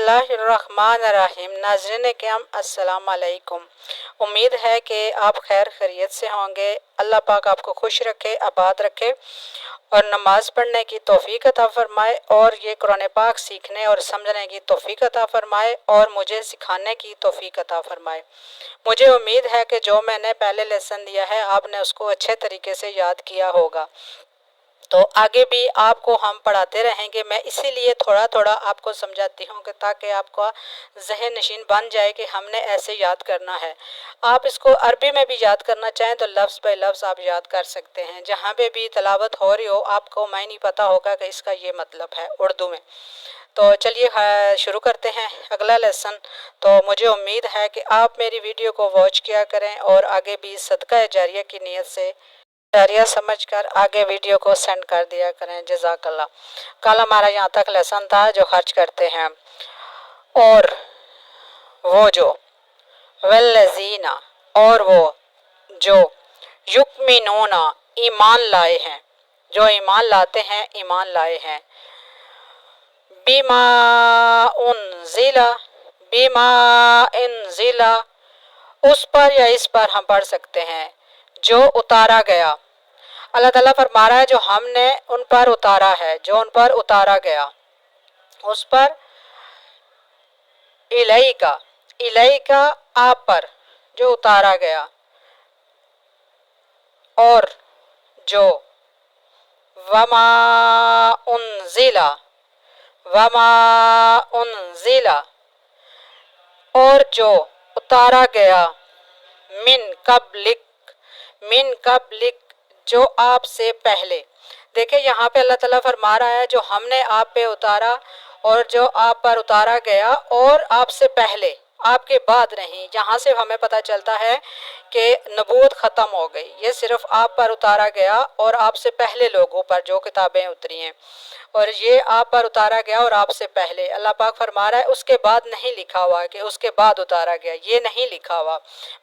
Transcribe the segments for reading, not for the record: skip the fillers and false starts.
बिस्मिल्लाहिर्रहमानिर्रहीम। नाज़रीन किराम अस्सलाम अलैकुम। उम्मीद है कि आप खैर खैरियत से होंगे। अल्लाह पाक आपको खुश रखे, आबाद रखे और नमाज पढ़ने की तौफीक अता फरमाए और ये कुरान पाक सीखने और समझने की तौफीक अता फरमाए और मुझे सिखाने की तौफीक अता फरमाए। मुझे उम्मीद है कि जो मैंने पहले लेसन दिया है आपने उसको अच्छे तरीके से याद किया होगा, तो आगे भी आपको हम पढ़ाते रहेंगे। मैं इसीलिए थोड़ा थोड़ा आपको समझाती हूँ कि ताकि आपका जहन नशीन बन जाए कि हमने ऐसे याद करना है। आप इसको अरबी में भी याद करना चाहें तो लफ्ज़ बाय लफ्ज़ आप याद कर सकते हैं। जहाँ पे भी तलावत हो रही हो आपको मैं नहीं पता होगा कि इसका ये मतलब है उर्दू में। तो चलिए शुरू करते हैं अगला लेसन। तो मुझे उम्मीद है कि आप मेरी वीडियो को वॉच किया करें और आगे भी सदका जारिया की नीयत से जारिया समझकर आगे वीडियो को सेंड कर दिया करें। जज़ाकल्लाह। कल हमारा यहाँ तक लेसन था जो खर्च करते हैं। और वो जो वल्लज़ीना और वो जो युक्मिनूना ईमान लाए हैं, जो ईमान लाते हैं, ईमान लाए हैं। बिमा उनजिला, बिमा उनजिला उस पर या इस पर हम पढ़ सकते हैं जो उतारा गया। अल्लाह ताला फरमा रहा है जो हमने उन पर उतारा है, जो उन पर उतारा गया, उस पर इलैका, इलैका आप पर जो उतारा गया। और जो वमा उनजिला, वमा उनजिला और जो उतारा गया मिन कब्लिक, मिन कब्लिक जो आपसे पहले। देखिए यहाँ पे अल्लाह ताला फरमा रहा है जो हमने आप पे उतारा और जो आप पर उतारा गया और आपसे पहले, आपके बाद नहीं। यहाँ से हमें पता चलता है कि नबूवत ख़त्म हो गई। ये सिर्फ आप पर उतारा गया और आपसे पहले लोगों पर जो किताबें उतरी हैं, और ये आप पर उतारा गया और आपसे पहले। अल्लाह पाक फरमा रहा है उसके बाद नहीं लिखा हुआ कि उसके बाद उतारा गया, ये नहीं लिखा हुआ।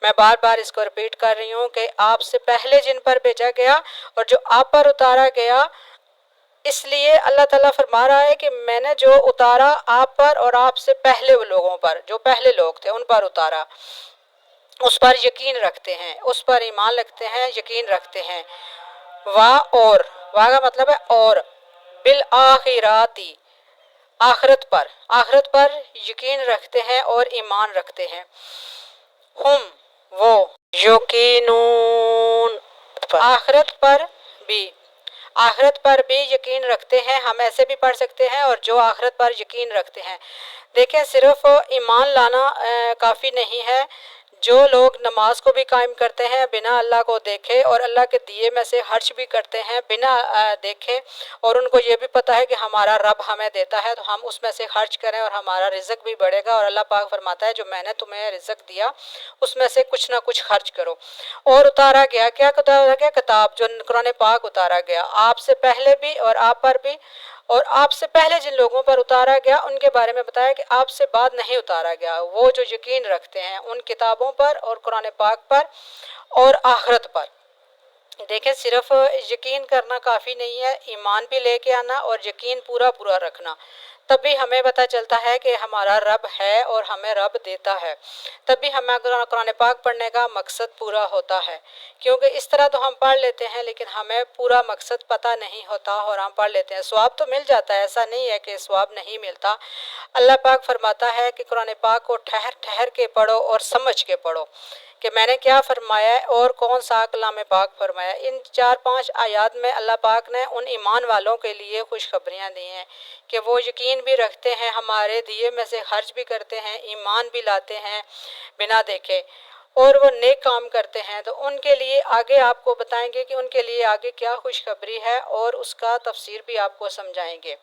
मैं बार बार इसको रिपीट कर रही हूँ कि आपसे पहले जिन पर भेजा गया और जो आप पर उतारा गया। इसलिए अल्लाह ताला फरमा रहा है कि मैंने जो उतारा आप पर और आपसे पहले वो लोगों पर, जो पहले लोग थे उन पर उतारा, उस पर यकीन रखते हैं, उस पर ईमान रखते हैं, यकीन रखते हैं। वाह, और वाह का मतलब है और, बिल आखिराती आखिरत पर, आखिरत पर यकीन रखते हैं और ईमान रखते हैं। हम वो यकीनून आखिरत पर भी, आखिरत पर भी यकीन रखते हैं। हम ऐसे भी पढ़ सकते हैं और जो आखिरत पर यकीन रखते हैं। देखें सिर्फ ईमान लाना काफ़ी नहीं है। जो लोग नमाज को भी कायम करते हैं बिना अल्लाह को देखे और अल्लाह के दिए में से खर्च भी करते हैं बिना देखे, और उनको ये भी पता है कि हमारा रब हमें देता है तो हम उसमें से खर्च करें और हमारा रिज़्क भी बढ़ेगा। और अल्लाह पाक फरमाता है जो मैंने तुम्हें रिज़्क दिया उसमें से कुछ ना कुछ खर्च करो। और उतारा गया, क्या उतारा गया? किताब, जो कुरान पाक उतारा गया आपसे पहले भी और आप पर भी। और आपसे पहले जिन लोगों पर उतारा गया उनके बारे में बताया कि आपसे बाद नहीं उतारा गया। वो जो यकीन रखते हैं उन किताबों पर और कुरान पाक पर और आखिरत पर। देखें सिर्फ यकीन करना काफ़ी नहीं है, ईमान भी लेके आना और यकीन पूरा पूरा रखना। तभी हमें पता चलता है कि हमारा रब है और हमें रब देता है। तभी हमें कुरान पाक पढ़ने का मकसद पूरा होता है। क्योंकि इस तरह तो हम पढ़ लेते हैं लेकिन हमें पूरा मकसद पता नहीं होता और हम पढ़ लेते हैं। सवाब तो मिल जाता है, ऐसा नहीं है कि सवाब नहीं मिलता। अल्लाह पाक फरमाता है कि कुरान पाक को ठहर ठहर के पढ़ो और समझ के पढ़ो कि मैंने क्या फरमाया है और कौन सा कलाम पाक फरमाया। इन 4-5 आयात में अल्लाह पाक ने उन ईमान वालों के लिए खुशखबरियाँ दी हैं कि वो यकीन भी रखते हैं, हमारे दिए में से खर्च भी करते हैं, ईमान भी लाते हैं बिना देखे, और वो नेक काम करते हैं। तो उनके लिए आगे आपको बताएंगे कि उनके लिए आगे क्या खुशखबरी है और उसका तफसीर भी आपको समझाएंगे।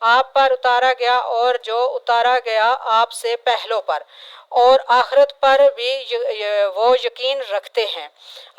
आप पर उतारा गया और जो उतारा गया आपसे पहलों पर, और आखिरत पर भी वो यकीन रखते हैं।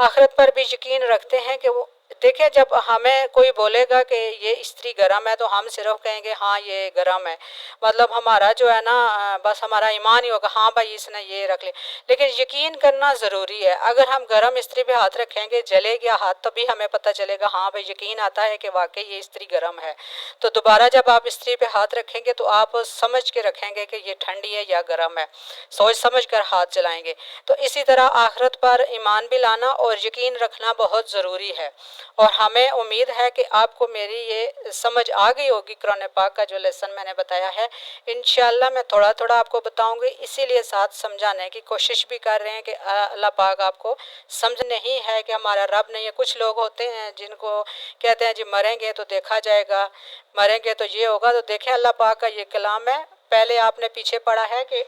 आखिरत पर भी यकीन रखते हैं कि वो دیکھیں جب ہمیں کوئی بولے گا کہ یہ استری گرم ہے تو ہم صرف کہیں گے ہاں یہ گرم ہے، مطلب ہمارا جو ہے نا بس ہمارا ایمان ہی ہوگا ہاں بھائی اس نے یہ رکھ لی. لیکن یقین کرنا ضروری ہے. اگر ہم گرم استری پہ ہاتھ رکھیں گے جلے گیا ہاتھ تبھی ہمیں پتہ چلے گا ہاں بھائی یقین آتا ہے کہ واقعی یہ استری گرم ہے. تو دوبارہ جب آپ استری پہ ہاتھ رکھیں گے تو آپ سمجھ کے رکھیں گے کہ یہ ٹھنڈی ہے یا گرم ہے، سوچ سمجھ کر ہاتھ چلائیں گے. تو اسی طرح آخرت پر ایمان بھی لانا اور یقین رکھنا بہت ضروری ہے. اور ہمیں امید ہے کہ آپ کو میری یہ سمجھ آ گئی ہوگی. قرآن پاک کا جو لیسن میں نے بتایا ہے انشاءاللہ میں تھوڑا تھوڑا آپ کو بتاؤں گی، اسی لیے ساتھ سمجھانے کی کوشش بھی کر رہے ہیں کہ اللہ پاک آپ کو سمجھ نہیں ہے کہ ہمارا رب نہیں ہے. کچھ لوگ ہوتے ہیں جن کو کہتے ہیں جی مریں گے تو دیکھا جائے گا، مریں گے تو یہ ہوگا. تو دیکھیں اللہ پاک کا یہ کلام ہے، پہلے آپ نے پیچھے پڑھا ہے کہ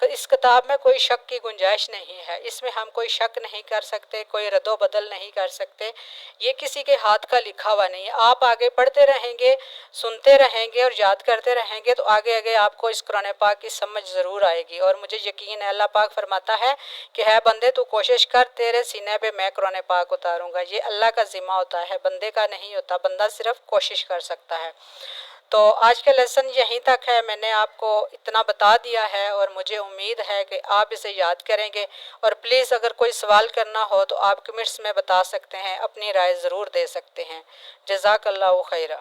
اس کتاب میں کوئی شک کی گنجائش نہیں ہے، اس میں ہم کوئی شک نہیں کر سکتے، کوئی رد و بدل نہیں کر سکتے. یہ کسی کے ہاتھ کا لکھا ہوا نہیں ہے. آپ آگے پڑھتے رہیں گے، سنتے رہیں گے اور یاد کرتے رہیں گے تو آگے آگے آپ کو اس قرآن پاک کی سمجھ ضرور آئے گی. اور مجھے یقین ہے اللہ پاک فرماتا ہے کہ ہے بندے تو کوشش کر، تیرے سینے پہ میں قرآن پاک اتاروں گا. یہ اللہ کا ذمہ ہوتا ہے، بندے کا نہیں ہوتا. بندہ صرف کوشش کر سکتا ہے. تو آج کا لیسن یہیں تک ہے، میں نے آپ کو اتنا بتا دیا ہے اور مجھے امید ہے کہ آپ اسے یاد کریں گے. اور پلیز اگر کوئی سوال کرنا ہو تو آپ کمنٹس میں بتا سکتے ہیں، اپنی رائے ضرور دے سکتے ہیں. جزاک اللہ خیرہ.